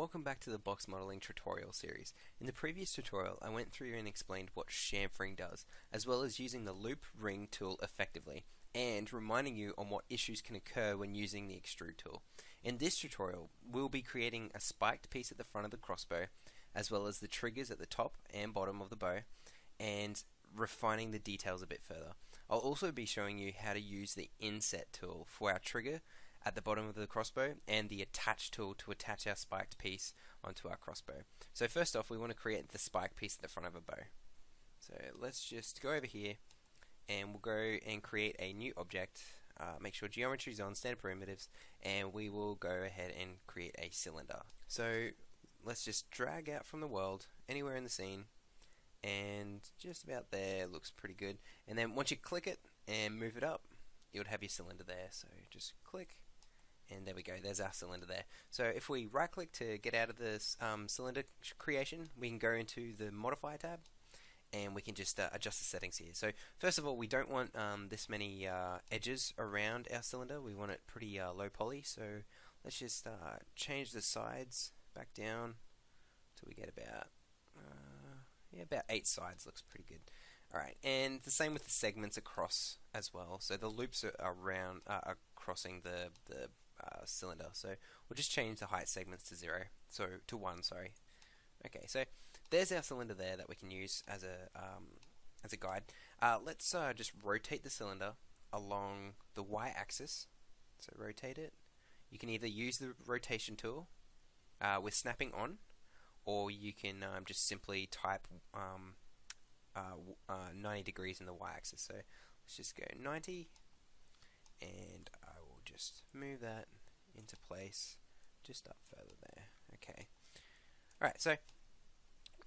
welcome back to the box modeling tutorial series. In the previous tutorial I went through and explained what chamfering does, as well as using the loop ring tool effectively, and reminding you on what issues can occur when using the extrude tool. In this tutorial we'll be creating a spiked piece at the front of the crossbow, as well as the triggers at the top and bottom of the bow, and refining the details a bit further. I'll also be showing you how to use the inset tool for our trigger at the bottom of the crossbow and the attach tool to attach our spiked piece onto our crossbow. So first off, we want to create the spiked piece at the front of a bow. So let's just go over here and we'll go and create a new object. Make sure geometry is on, standard primitives, and we will go ahead and create a cylinder. So let's just drag out from the world anywhere in the scene, and just about there looks pretty good. And then once you click it and move it up, you would have your cylinder there. So just click, and there we go, there's our cylinder there. So if we right click to get out of this cylinder creation, we can go into the modify tab and we can just adjust the settings here. So first of all, we don't want this many edges around our cylinder. We want it pretty low poly, so let's just change the sides back down till we get about about 8 sides. Looks pretty good. Alright, and the same with the segments across as well. So the loops are around are crossing the cylinder. So we'll just change the height segments to 0. So to 1, sorry. Okay, so there's our cylinder there that we can use as a guide. Let's just rotate the cylinder along the y-axis. So rotate it. You can either use the rotation tool with snapping on, or you can just simply type 90 degrees in the y-axis. So let's just go 90, and I will just move that into place just up further there. Okay. Alright, so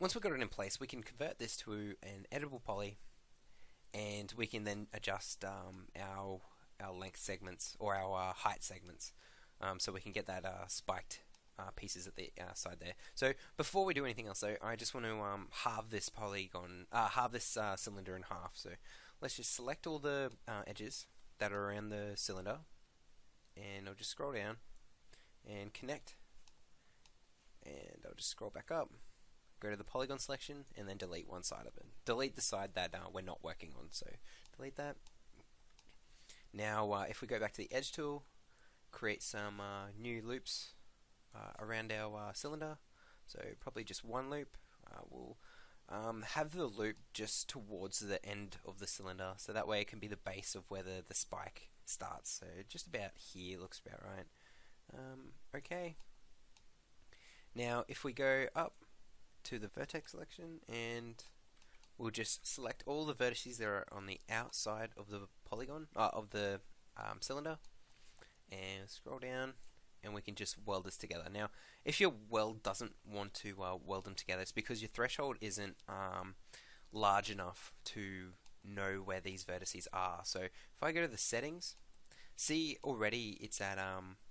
once we've got it in place, we can convert this to an editable poly, and we can then adjust our length segments or our height segments, so we can get that spiked pieces at the side there. So before we do anything else though, I just want to halve this polygon, halve this cylinder in half. So let's just select all the edges that are around the cylinder, and I'll just scroll down and connect, and I'll just scroll back up, go to the polygon selection, and then delete one side of it. Delete the side that we're not working on, so delete that. Now if we go back to the edge tool, create some new loops around our cylinder. So probably just one loop. We'll have the loop just towards the end of the cylinder, so that way it can be the base of where the spike starts. So just about here looks about right. Okay. Now if we go up to the vertex selection, and we'll just select all the vertices that are on the outside of the polygon, of the cylinder, and scroll down, and we can just weld this together. Now if your weld doesn't want to weld them together, it's because your threshold isn't large enough to know where these vertices are. So if I go to the settings, see already it's at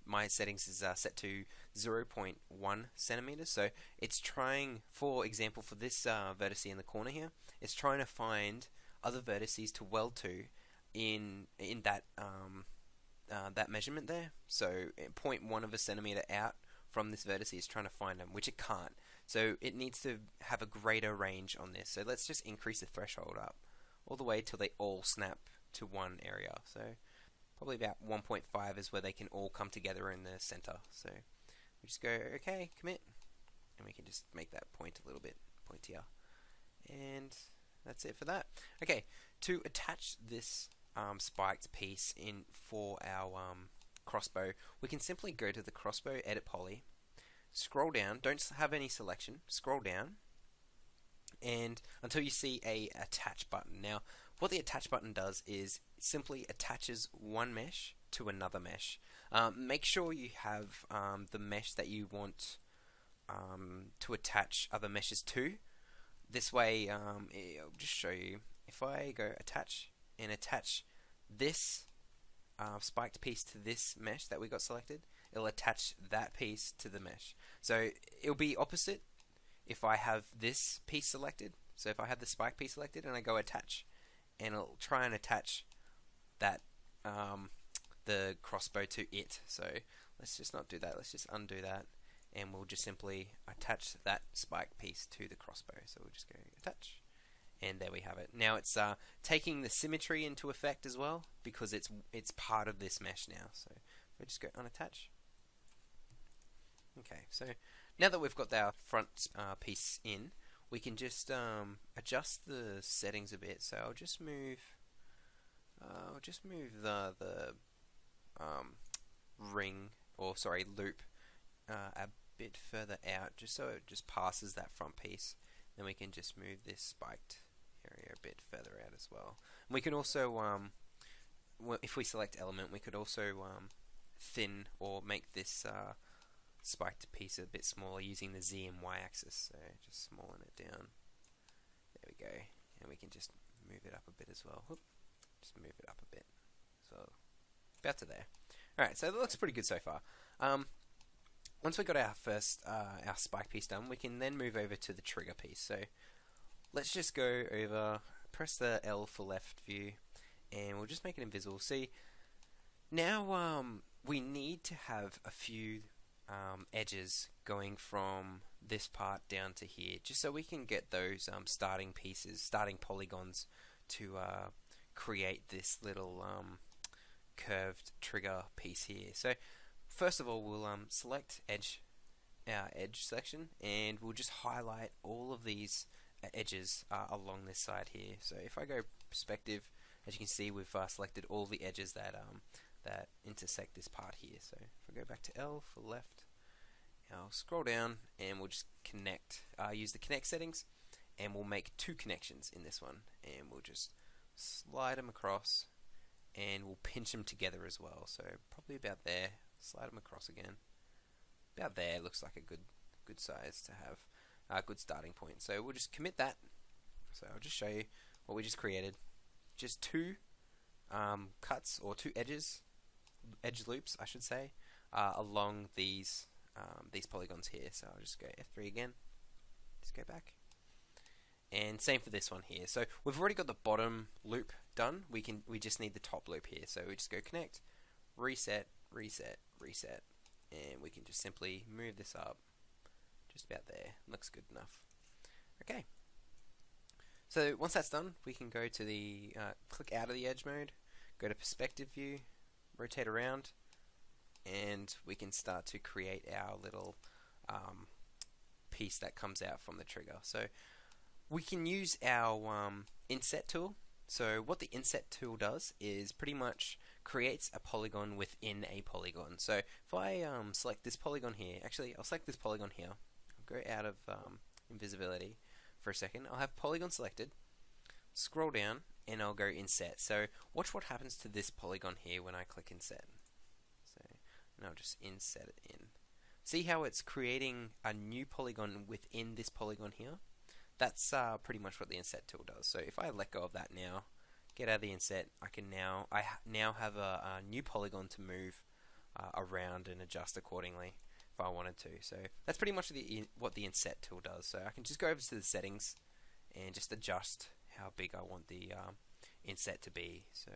my settings is set to 0.1 centimeters. So it's trying, for example, for this vertice in the corner here, it's trying to find other vertices to weld to in that that measurement there. So 0.1 of a centimeter out from this vertex is trying to find them, which it can't. So it needs to have a greater range on this. So let's just increase the threshold up all the way till they all snap to one area. So probably about 1.5 is where they can all come together in the center. So we just go okay, commit, and we can just make that point a little bit pointier, and that's it for that. Okay, to attach this spiked piece in for our crossbow, we can simply go to the crossbow edit poly, scroll down, don't have any selection, scroll down, and until you see a attach button. Now what the attach button does is simply attaches one mesh to another mesh. Make sure you have the mesh that you want to attach other meshes to. This way, I'll just show you. If I go attach and attach this spiked piece to this mesh that we got selected, it'll attach that piece to the mesh. So it'll be opposite if I have this piece selected. So if I have the spike piece selected and I go attach, and it'll try and attach that the crossbow to it. So let's just not do that, let's just undo that, and we'll just simply attach that spike piece to the crossbow. So we'll just go attach, and there we have it. Now it's taking the symmetry into effect as well, because it's part of this mesh now. So we'll just go unattach. Okay, so now that we've got our front piece in, we can just adjust the settings a bit. So I'll just move the ring, or sorry, loop a bit further out, just so it just passes that front piece. Then we can just move this spiked area a bit further out as well. And we can also, if we select element, we could also thin or make this spiked piece a bit smaller using the Z and Y axis. So just smallen it down. There we go. And we can just move it up a bit as well. Whoop. Just move it up a bit. So about to there. Alright, so that looks pretty good so far. Once we got our first our spike piece done, we can then move over to the trigger piece. So let's just go over, press the L for left view, and we'll just make it invisible. See, now we need to have a few edges going from this part down to here, just so we can get those starting pieces, starting polygons to create this little curved trigger piece here. So first of all, we'll select our edge selection, and we'll just highlight all of these edges along this side here. So if I go perspective, as you can see, we've selected all the edges that that intersect this part here. So if I go back to L for left, I'll scroll down, and we'll just connect. Use the connect settings, and we'll make two connections in this one, and we'll just slide them across, and we'll pinch them together as well. So probably about there. Slide them across again. About there looks like a good size to have, a good starting point. So we'll just commit that. So I'll just show you what we just created. Just two cuts, or two edge loops, I should say, along these polygons here. So I'll just go F3 again. Just go back. And same for this one here. So we've already got the bottom loop done. We just need the top loop here. So we just go connect, reset, reset, reset, and we can just simply move this up just about there. Looks good enough. Okay. So once that's done, we can go to the click out of the edge mode, go to perspective view, rotate around, and we can start to create our little piece that comes out from the trigger. So we can use our inset tool. So what the inset tool does is pretty much creates a polygon within a polygon. So if I select this polygon here, actually I'll select this polygon here, I'll go out of invisibility for a second, I'll have polygon selected, scroll down, and I'll go inset. So watch what happens to this polygon here when I click inset. So, and I'll just inset it in. See how it's creating a new polygon within this polygon here? That's pretty much what the inset tool does. So if I let go of that now, get out of the inset, I now have a new polygon to move around and adjust accordingly if I wanted to. So that's pretty much what the inset tool does. So I can just go over to the settings and just adjust how big I want the inset to be. So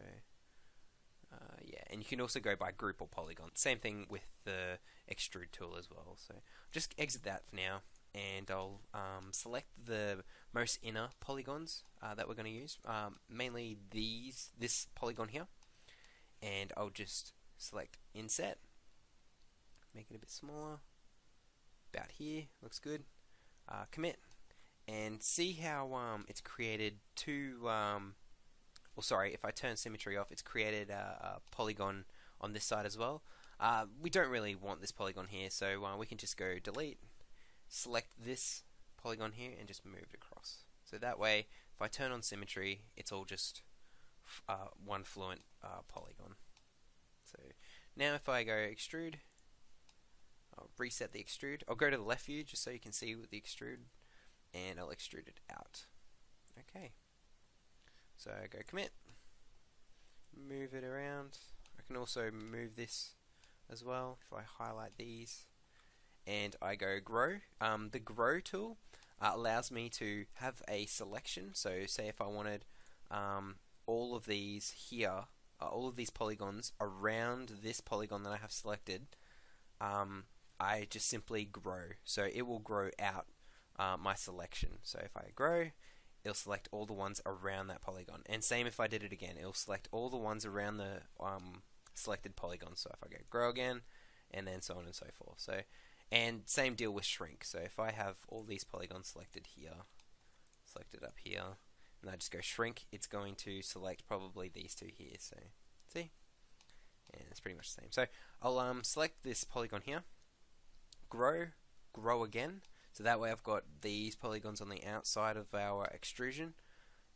yeah, and you can also go by group or polygon. Same thing with the extrude tool as well. So just exit that for now, and I'll select the most inner polygons that we're going to use, mainly this polygon here, and I'll just select inset, make it a bit smaller, about here, looks good, commit, and see how it's created two, well sorry, if I turn symmetry off, it's created a polygon on this side as well. We don't really want this polygon here, so we can just go delete, select this polygon here, and just move it across. So that way, if I turn on symmetry, it's all just one fluent polygon. So now if I go extrude, I'll reset the extrude. I'll go to the left view just so you can see with the extrude, and I'll extrude it out. Okay. So I go commit, move it around. I can also move this as well if I highlight these, and I go grow. The grow tool allows me to have a selection. So say if I wanted all of these here, all of these polygons around this polygon that I have selected, I just simply grow. So it will grow out my selection. So if I grow, it'll select all the ones around that polygon. And same if I did it again, it'll select all the ones around the selected polygon. So if I go grow again, and then so on and so forth. So, and same deal with shrink. So if I have all these polygons selected here, selected up here, and I just go shrink, it's going to select probably these two here. So see, and it's pretty much the same. So I'll select this polygon here, grow again. So that way I've got these polygons on the outside of our extrusion,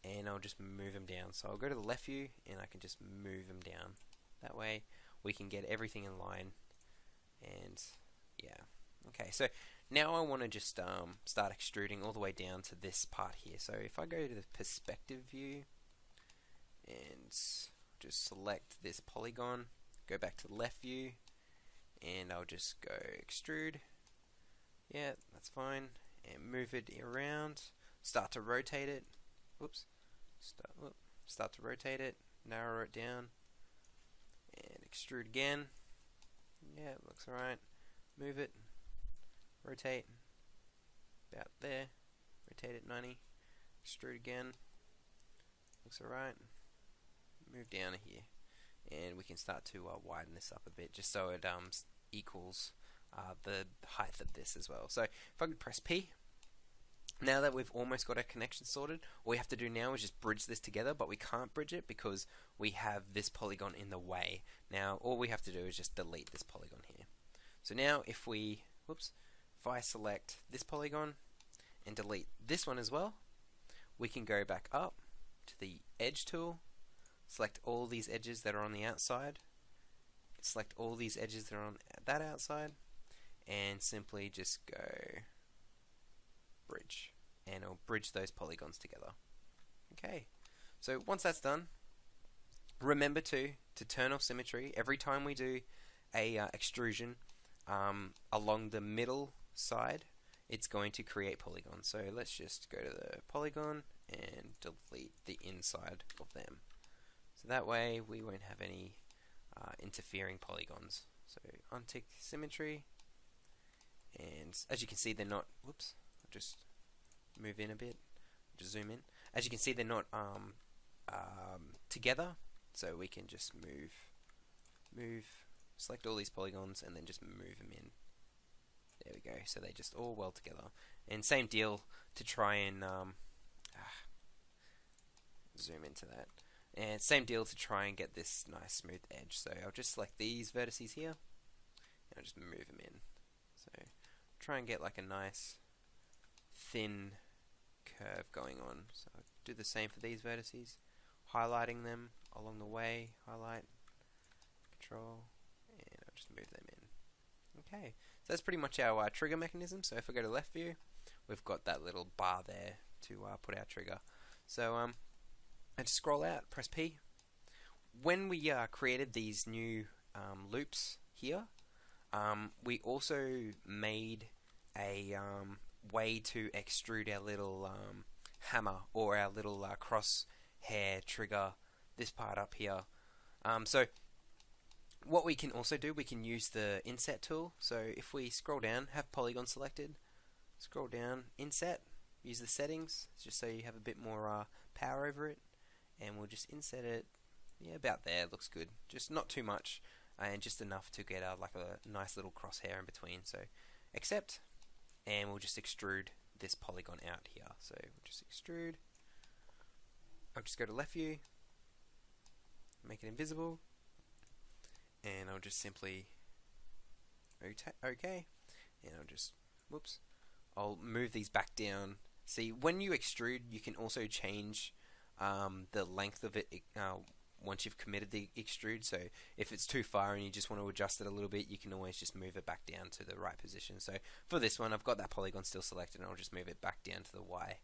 and I'll just move them down. So I'll go to the left view and I can just move them down. That way we can get everything in line. And yeah, okay, so now I want to just start extruding all the way down to this part here. So if I go to the perspective view and just select this polygon, go back to the left view, and I'll just go extrude. Yeah, that's fine. And move it around, start to rotate it. Whoops. Start to rotate it, narrow it down, and extrude again. Yeah, it looks alright. Move it, rotate, about there, rotate it 90, extrude again, looks alright. Move down here, and we can start to widen this up a bit, just so it equals the height of this as well. So if I could press P, now that we've almost got our connection sorted, all we have to do now is just bridge this together, but we can't bridge it because we have this polygon in the way. Now all we have to do is just delete this polygon here. So now if I select this polygon and delete this one as well, we can go back up to the edge tool, select all these edges that are on the outside, select all these edges that are on that outside, and simply just go bridge, and it'll bridge those polygons together. Okay, so once that's done, remember to turn off symmetry every time we do a extrusion along the middle side. It's going to create polygons. So let's just go to the polygon and delete the inside of them. So that way we won't have any interfering polygons. So untick symmetry, and as you can see they're not, whoops, I'll just move in a bit, just zoom in. As you can see they're not together, so we can just move, select all these polygons and then just move them in. There we go, so they just all weld together. And same deal to try and zoom into that. And same deal to try and get this nice smooth edge. So I'll just select these vertices here, and I'll just move them in. So try and get like a nice thin curve going on. So I'll do the same for these vertices, highlighting them along the way, highlight, control, and I'll just move them in. Okay, so that's pretty much our trigger mechanism. So if I go to left view, we've got that little bar there to put our trigger. So I just scroll out, press P. When we created these new loops here, we also made a way to extrude our little hammer or our little crosshair trigger, this part up here. So what we can also do, we can use the inset tool. So if we scroll down, have polygon selected, scroll down, inset, use the settings, just so you have a bit more power over it, and we'll just inset it, yeah, about there, looks good, just not too much, and just enough to get like a nice little crosshair in between. So accept, and we'll just extrude this polygon out here. So we'll just extrude, I'll just go to left view, make it invisible, and I'll just simply OK, and I'll just, whoops, I'll move these back down. See, when you extrude, you can also change the length of it once you've committed the extrude. So if it's too far and you just want to adjust it a little bit, you can always just move it back down to the right position. So for this one, I've got that polygon still selected, and I'll just move it back down to the Y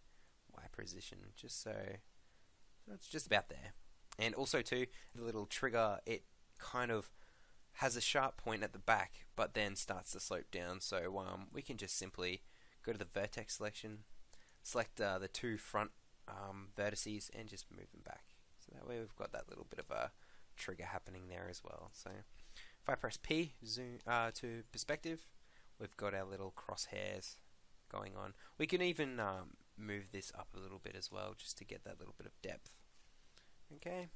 position, just so it's just about there. And also too, the little trigger, it kind of has a sharp point at the back, but then starts to slope down. So we can just simply go to the vertex selection, select the two front vertices, and just move them back. So that way we've got that little bit of a trigger happening there as well. So if I press P, zoom to perspective, we've got our little crosshairs going on. We can even move this up a little bit as well, just to get that little bit of depth. Okay,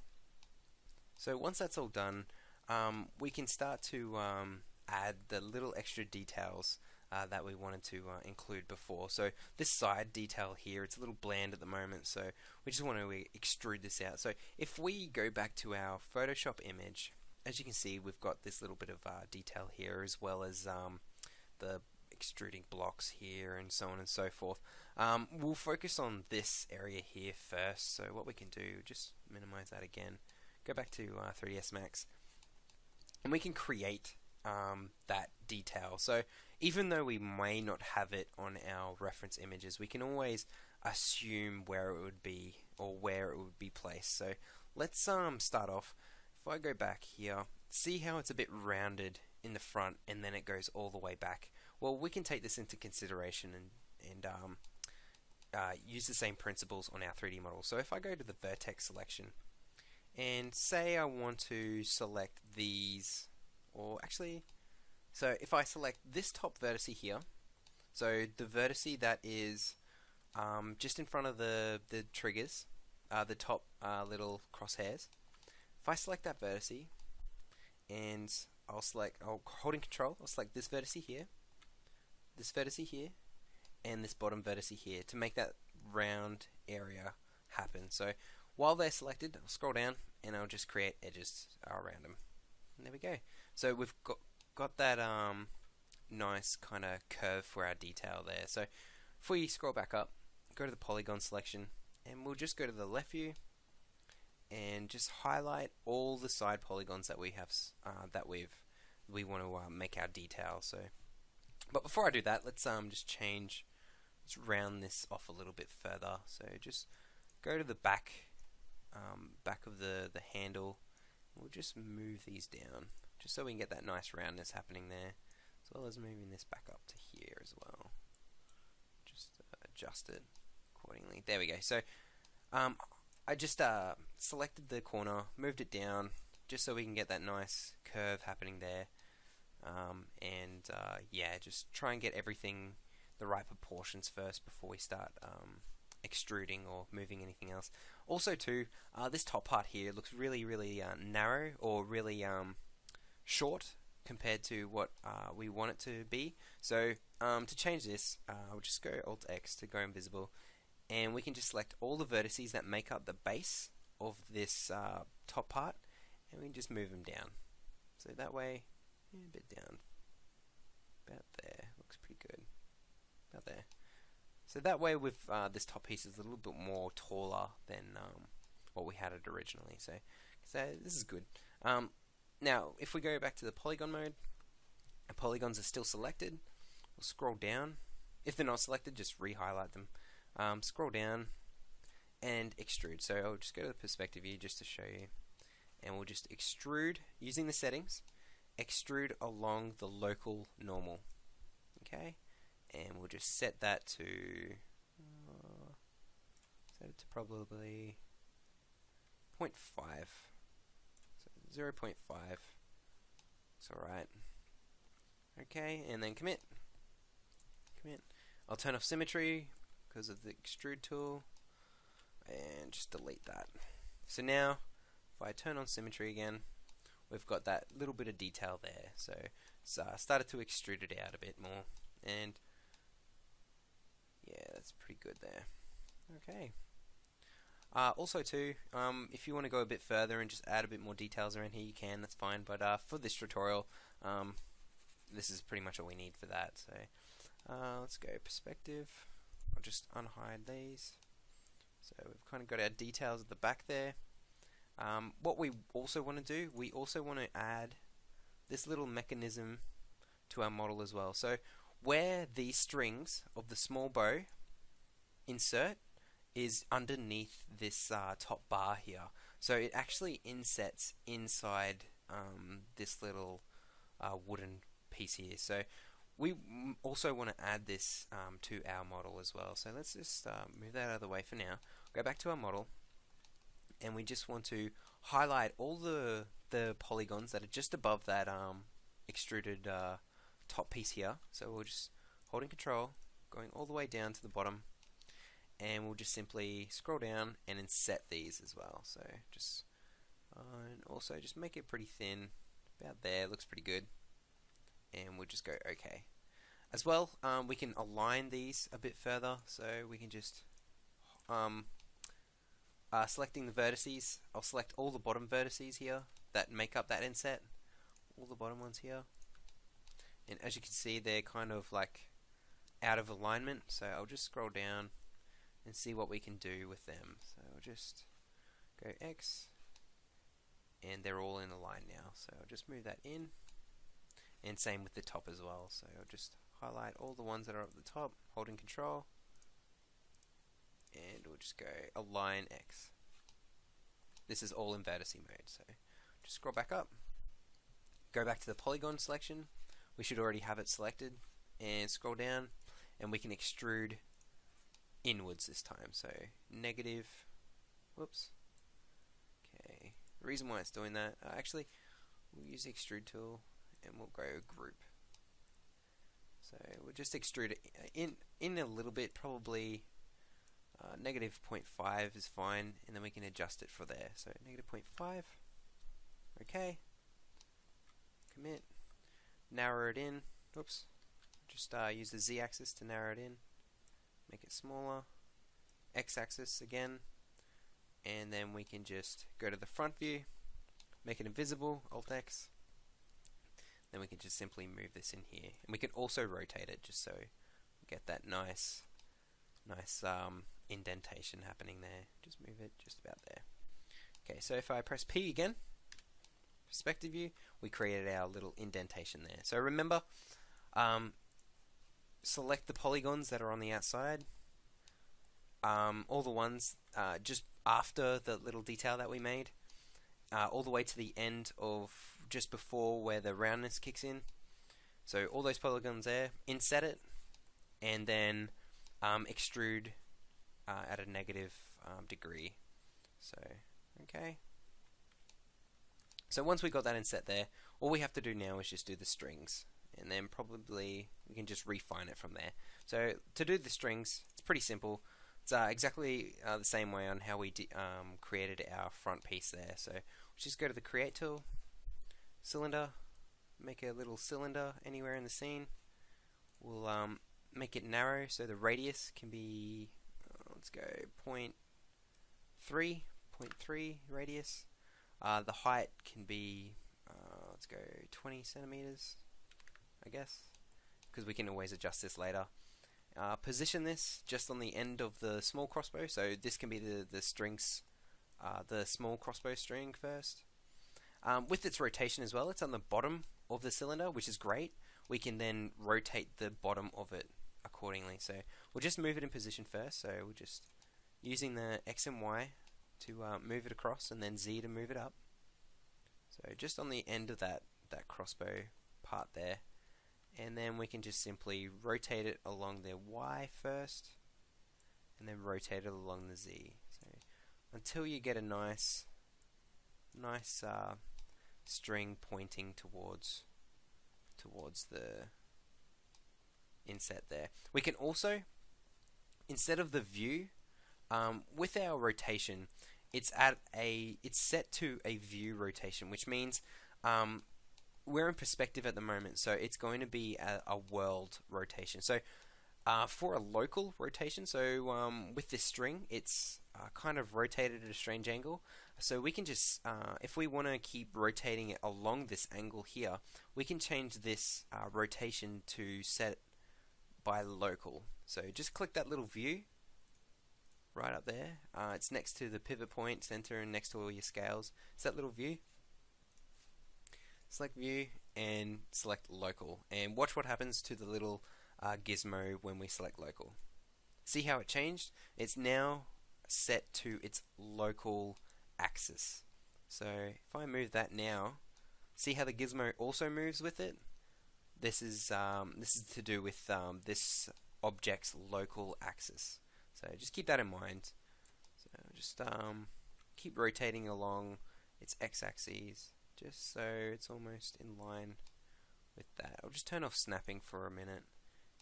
so once that's all done, we can start to add the little extra details that we wanted to include before. So this side detail here, it's a little bland at the moment, so we just want to extrude this out. So if we go back to our Photoshop image, as you can see, we've got this little bit of detail here, as well as the extruding blocks here and so on and so forth. We'll focus on this area here first. So what we can do, just minimize that again, go back to 3ds Max, and we can create that detail. So even though we may not have it on our reference images, we can always assume where it would be or where it would be placed. So let's start off. If I go back here, see how it's a bit rounded in the front and then it goes all the way back. Well, we can take this into consideration and use the same principles on our 3D model. So if I go to the vertex selection and say I want to select these, or actually, so if I select this top vertex here, so the vertex that is just in front of the triggers, the top little crosshairs, if I select that vertex and holding control, I'll select this vertex here, this vertex here, and this bottom vertex here to make that round area happen. So while they're selected, I'll scroll down and I'll just create edges around them. And there we go. So we've got that nice kind of curve for our detail there. So if we scroll back up, go to the polygon selection, and we'll just go to the left view and just highlight all the side polygons that we have we want to make our detail. So, but before I do that, let's let's round this off a little bit further. So just go to the back of the handle. We'll just move these down, just so we can get that nice roundness happening there, as well as moving this back up to here as well. Just adjust it accordingly. There we go. So I just selected the corner, moved it down, just so we can get that nice curve happening there. Yeah, just try and get everything the right proportions first before we start extruding or moving anything else. Also too, this top part here looks really narrow, or really short compared to what we want it to be. So to change this, we'll just go Alt X to go invisible, and we can just select all the vertices that make up the base of this top part, and we can just move them down. So that way, a bit down, about there, looks pretty good, about there. So that way with this top piece is a little bit more taller than what we had it originally. So this is good. Now if we go back to the polygon mode, the polygons are still selected. We'll scroll down. If they're not selected, just re-highlight them. Scroll down and extrude. So I'll just go to the perspective view just to show you, and we'll just extrude using the settings. Extrude along the local normal. Okay, and we'll just set that to probably 0.5. So 0.5. It's alright. Okay, and then commit. I'll turn off symmetry because of the extrude tool, and just delete that. So now if I turn on symmetry again, we've got that little bit of detail there. So it's started to extrude it out a bit more, and yeah, that's pretty good there. Okay. Also too, if you want to go a bit further and just add a bit more details around here, you can, that's fine. But for this tutorial, this is pretty much all we need for that. So let's go perspective. I'll just unhide these. So we've kind of got our details at the back there. What we also want to do, we also want to add this little mechanism to our model as well. So where the strings of the small bow insert is underneath this top bar here. So it actually insets inside this little wooden piece here. So we also want to add this to our model as well. So let's just move that out of the way for now. Go back to our model, and we just want to highlight all the polygons that are just above that extruded top piece here. So we'll just holding control, going all the way down to the bottom, and we'll just simply scroll down and inset these as well. So just and also just make it pretty thin, about there, looks pretty good, and we'll just go OK. As well, we can align these a bit further, so we can just selecting the vertices. I'll select all the bottom vertices here that make up that inset, all the bottom ones here, and as you can see they're kind of like out of alignment, so I'll just scroll down and see what we can do with them. So I'll just go X, and they're all in a line now, so I'll just move that in, and same with the top as well. So I'll just highlight all the ones that are at the top, holding control, and we'll just go align X. This is all in vertice mode, so just scroll back up, go back to the polygon selection, we should already have it selected, and scroll down, and we can extrude inwards this time. So negative, whoops, okay, the reason why it's doing that, actually we'll use the extrude tool and we'll go group. So we'll just extrude it in a little bit, probably negative 0.5 is fine, and then we can adjust it for there. So negative 0.5, okay, commit, narrow it in, oops, just use the Z-axis to narrow it in, make it smaller, X-axis again, and then we can just go to the front view, make it invisible, Alt-X, then we can just simply move this in here, and we can also rotate it just so we get that nice indentation happening there. Just move it just about there. Okay, so if I press P again, perspective view, we created our little indentation there. So remember, select the polygons that are on the outside, all the ones just after the little detail that we made, all the way to the end of just before where the roundness kicks in. So all those polygons there, inset it, and then extrude at a negative degree. So okay. So once we got that inset there, all we have to do now is just do the strings, and then probably we can just refine it from there. So to do the strings, it's pretty simple. It's exactly the same way on how we created our front piece there. So we'll just go to the Create tool, cylinder, make a little cylinder anywhere in the scene. We'll make it narrow, so the radius can be, let's go 0.3 radius. The height can be, let's go 20 centimeters, I guess, because we can always adjust this later. Position this just on the end of the small crossbow, so this can be the strings, the small crossbow string first. With its rotation as well, it's on the bottom of the cylinder, which is great. We can then rotate the bottom of it accordingly. So we'll just move it in position first. So we're just using the X and Y to move it across, and then Z to move it up. So just on the end of that crossbow part there, and then we can just simply rotate it along the Y first, and then rotate it along the Z. So until you get a nice string pointing towards the inset there. We can also, instead of the view, with our rotation, it's set to a view rotation, which means we're in perspective at the moment, so it's going to be a world rotation. So for a local rotation, so with this string, it's kind of rotated at a strange angle. So we can just, if we want to keep rotating it along this angle here, we can change this rotation to set by local. So just click that little view right up there. It's next to the pivot point, center, and next to all your scales. It's that little view. Select view and select local, and watch what happens to the little gizmo when we select local. See how it changed? It's now set to its local axis. So if I move that now, see how the gizmo also moves with it? This is to do with this object's local axis. So just keep that in mind. So just keep rotating along its x-axis, just so it's almost in line with that. I'll just turn off snapping for a minute.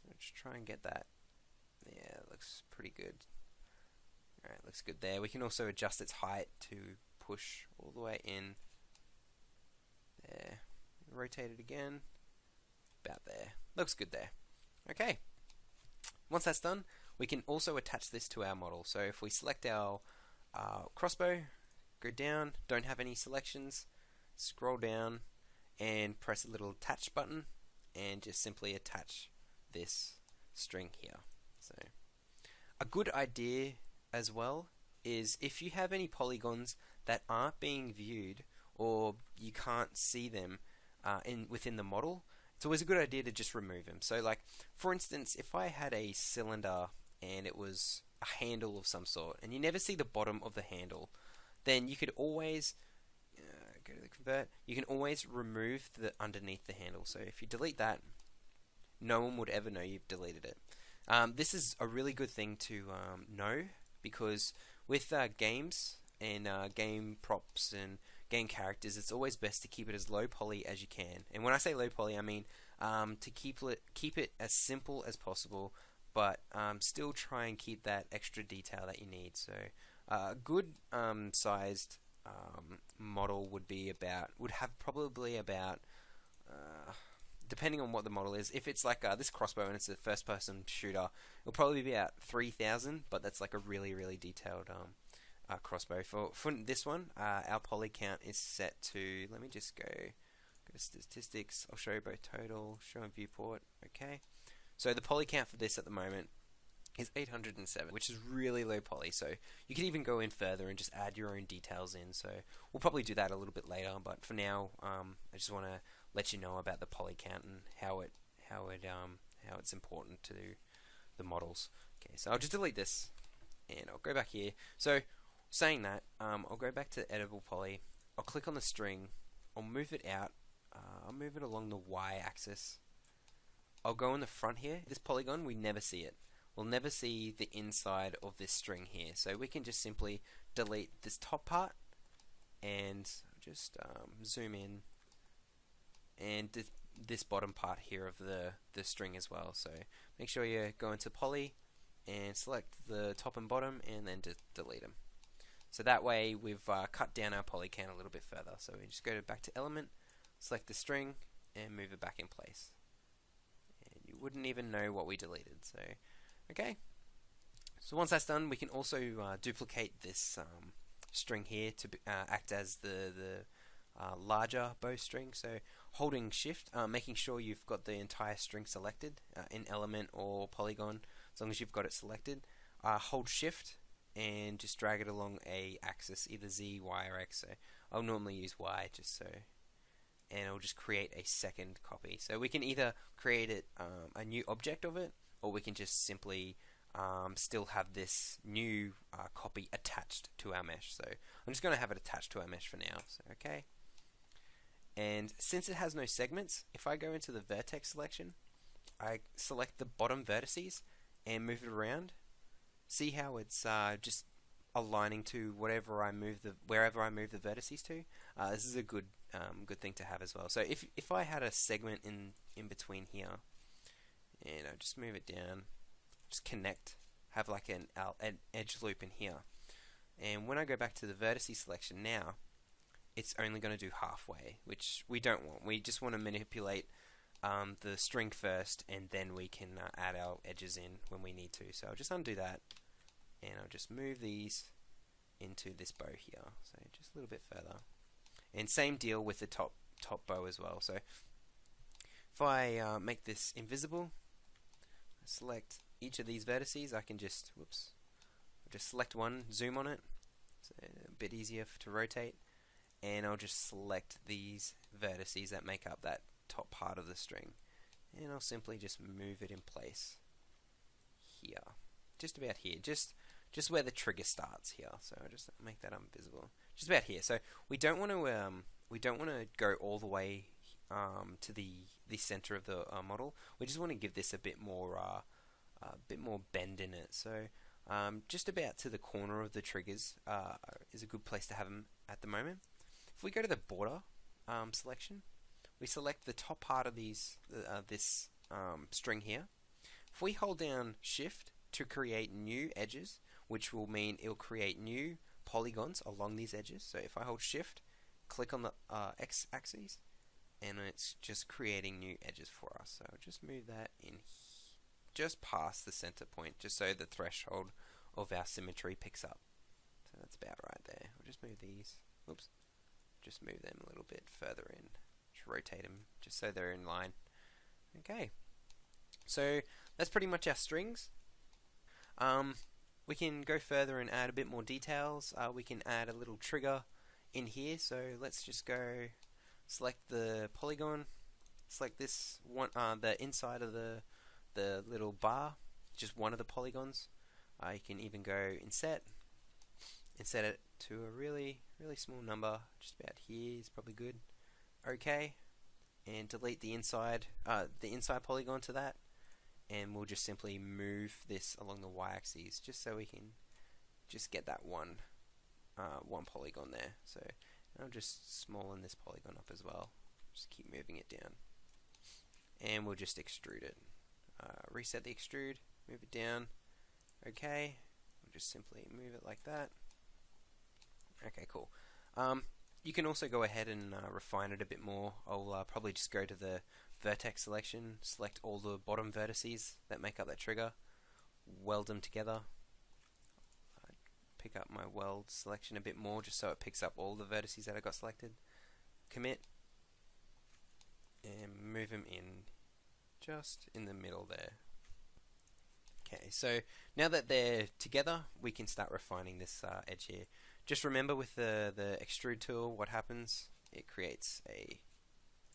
I'll just try and get that. Yeah, it looks pretty good. Alright, looks good there. We can also adjust its height to push all the way in. There. Rotate it again. About there. Looks good there. Okay. Once that's done, we can also attach this to our model. So if we select our crossbow, go down, don't have any selections, scroll down and press a little attach button and just simply attach this string here. So a good idea as well is if you have any polygons that aren't being viewed or you can't see them within the model, it's always a good idea to just remove them. So like for instance, if I had a cylinder and it was a handle of some sort and you never see the bottom of the handle, then you could always go to the convert, you can always remove the underneath the handle. So if you delete that, no one would ever know you've deleted it. This is a really good thing to know, because with games and game props and game characters, it's always best to keep it as low poly as you can. And when I say low poly, I mean to keep it as simple as possible, but still try and keep that extra detail that you need. So a good sized model would have probably about depending on what the model is. If it's like this crossbow and it's a first person shooter, it'll probably be about 3,000, but that's like a really detailed crossbow. For this one, our poly count is set to, let me just go to statistics. I'll show you both total, show and viewport. Okay, so the poly count for this at the moment is 807, which is really low poly. So you can even go in further and just add your own details in. So we'll probably do that a little bit later, but for now, I just want to let you know about the poly count and how it's important to the models. Okay, so I'll just delete this and I'll go back here. So saying that, I'll go back to editable poly. I'll click on the string. I'll move it out. I'll move it along the Y axis. I'll go in the front here. This polygon, we never see it. We'll never see the inside of this string here. So we can just simply delete this top part and just zoom in and this bottom part here of the string as well. So make sure you go into poly and select the top and bottom and then delete them. So that way we've cut down our poly count a little bit further. So we just go back to element, select the string and move it back in place. And you wouldn't even know what we deleted. So okay, so once that's done, we can also duplicate this string here to act as the larger bowstring. So holding shift, making sure you've got the entire string selected in element or polygon. As long as you've got it selected, hold shift and just drag it along a axis, either Z, Y or X. So I'll normally use Y just so, and I'll just create a second copy. So we can either create it a new object of it, or we can just simply still have this new copy attached to our mesh. So I'm just going to have it attached to our mesh for now. So okay, and since it has no segments, if I go into the vertex selection, I select the bottom vertices and move it around. See how it's just aligning to wherever I move the vertices to. This is a good thing to have as well. So if I had a segment in between here, and I just move it down, just connect, have like an edge loop in here, and when I go back to the vertices selection now, it's only going to do halfway, which we don't want. We just want to manipulate the string first, and then we can add our edges in when we need to. So I'll just undo that, and I'll just move these into this bow here, so just a little bit further. And same deal with the top bow as well. So if I make this invisible, select each of these vertices, I can just select one, zoom on it, it's a bit easier to rotate, and I'll just select these vertices that make up that top part of the string, and I'll simply just move it in place here, just about here, just where the trigger starts here. So I'll just make that invisible, just about here. So we don't want to go all the way to the center of the model. We just want to give this a bit more bend in it. So just about to the corner of the triggers is a good place to have them at the moment. If we go to the border selection, we select the top part of this string here. If we hold down Shift to create new edges, which will mean it will create new polygons along these edges. So if I hold Shift, click on the X-axis, and it's just creating new edges for us. So I'll just move that in just past the center point, just so the threshold of our symmetry picks up. So that's about right there. I'll just move these. Oops. Just move them a little bit further in. Just rotate them just so they're in line. Okay. So that's pretty much our strings. We can go further and add a bit more details. We can add a little trigger in here. So let's just go select the polygon. Select this one, the inside of the little bar, just one of the polygons. You can even go inset and set it to a really small number, just about here is probably good. OK, and delete the inside polygon to that, and we'll just simply move this along the y-axis just so we can just get that one polygon there. So I'll just smallen this polygon up as well. Just keep moving it down, and we'll just extrude it. Reset the extrude, move it down. OK, we'll just simply move it like that. Okay, cool. You can also go ahead and refine it a bit more. I'll probably just go to the vertex selection, select all the bottom vertices that make up that trigger, weld them together, pick up my weld selection a bit more just so it picks up all the vertices that I got selected, commit, and move them in just in the middle there. Okay, so now that they're together, we can start refining this edge here. Just remember with the extrude tool, what happens? It creates a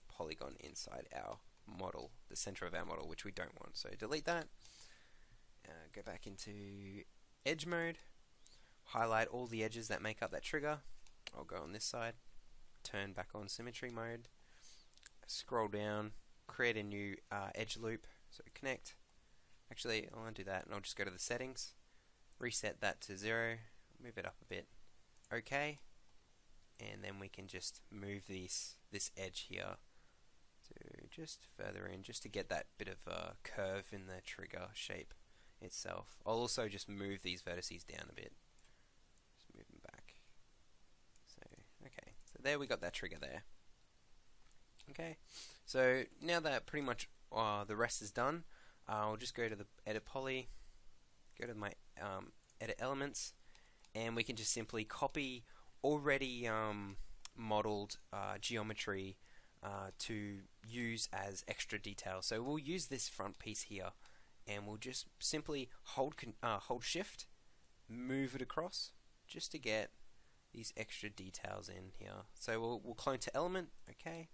polygon inside our model, the center of our model, which we don't want. So delete that. Go back into edge mode. Highlight all the edges that make up that trigger. I'll go on this side. Turn back on symmetry mode. Scroll down. Create a new edge loop. So connect. Actually, I'll undo that and I'll just go to the settings. Reset that to 0. Move it up a bit. OK, and then we can just move this edge here to just further in, just to get that bit of a curve in the trigger shape itself. I'll also just move these vertices down a bit. Just move them back. So okay, so there we got that trigger there. Okay, so now that pretty much the rest is done, I'll just go to the edit poly, go to my edit elements. And we can just simply copy already modeled geometry to use as extra detail. So we'll use this front piece here, and we'll just simply hold Shift, move it across, just to get these extra details in here. So we'll clone to element, okay.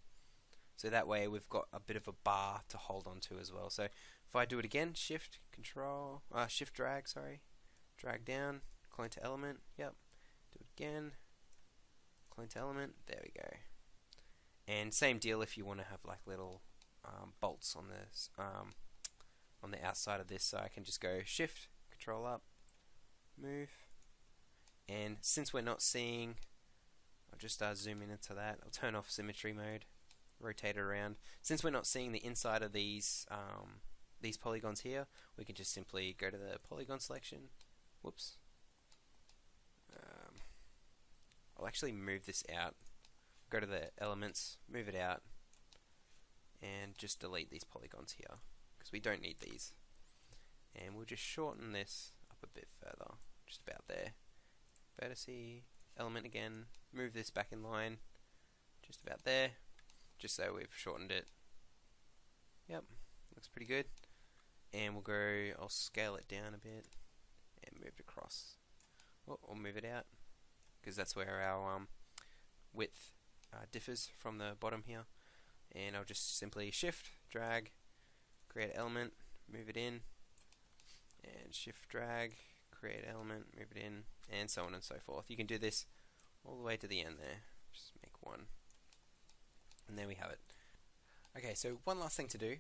So that way we've got a bit of a bar to hold onto as well. So if I do it again, Shift drag, drag down. Clone to element, yep. Do it again. Clone to element, there we go. And same deal if you want to have like little bolts on this on the outside of this. So I can just go Shift, Control up, move. And since we're not seeing, I'll just zoom in into that. I'll turn off symmetry mode, rotate it around. Since we're not seeing the inside of these polygons here, we can just simply go to the polygon selection. Whoops. I'll actually move this out, go to the elements, move it out, and just delete these polygons here, because we don't need these. And we'll just shorten this up a bit further, just about there. Vertice, element again, move this back in line, just about there, just so we've shortened it. Yep, looks pretty good. And we'll go, I'll scale it down a bit, and move it across. Or move it out, because that's where our width differs from the bottom here. And I'll just simply Shift, drag, create element, move it in, and Shift, drag, create element, move it in, and so on and so forth. You can do this all the way to the end there. Just make one. And there we have it. Okay, so one last thing to do.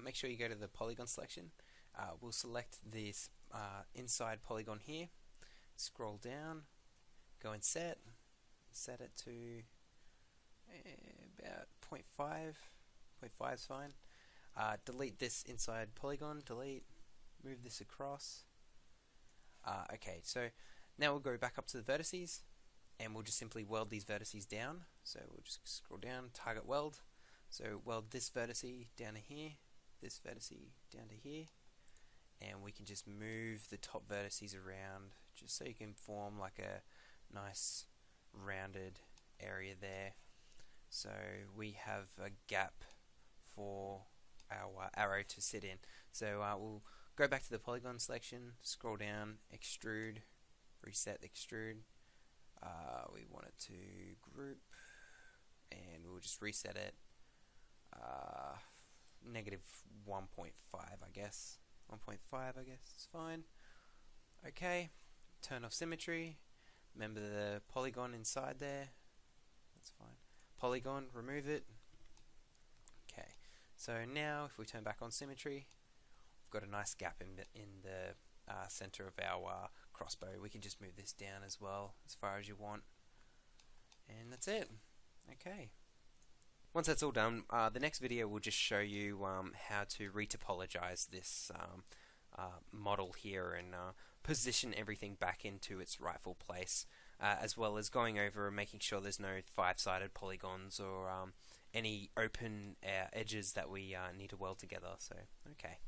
Make sure you go to the polygon selection. We'll select this inside polygon here. Scroll down, go and set it to about 0.5. 0.5 is fine. Delete this inside polygon. Delete. Move this across. Okay, so now we'll go back up to the vertices, and we'll just simply weld these vertices down. So we'll just scroll down, target weld. So weld this vertice down to here, this vertice down to here, and we can just move the top vertices around just so you can form like a nice rounded area there. So we have a gap for our arrow to sit in. So we'll go back to the polygon selection, scroll down, extrude, reset extrude. We want it to group, and we'll just reset it. Negative 1.5, I guess. 1.5, I guess, is fine. Okay, turn off symmetry. Remember the polygon inside there. That's fine. Polygon, remove it. Okay, so now if we turn back on symmetry, we've got a nice gap in the center of our crossbow. We can just move this down as well, as far as you want. And that's it. Okay. Once that's all done, the next video will just show you how to retopologize this model here and position everything back into its rightful place, as well as going over and making sure there's no five-sided polygons or any open edges that we need to weld together. So, okay.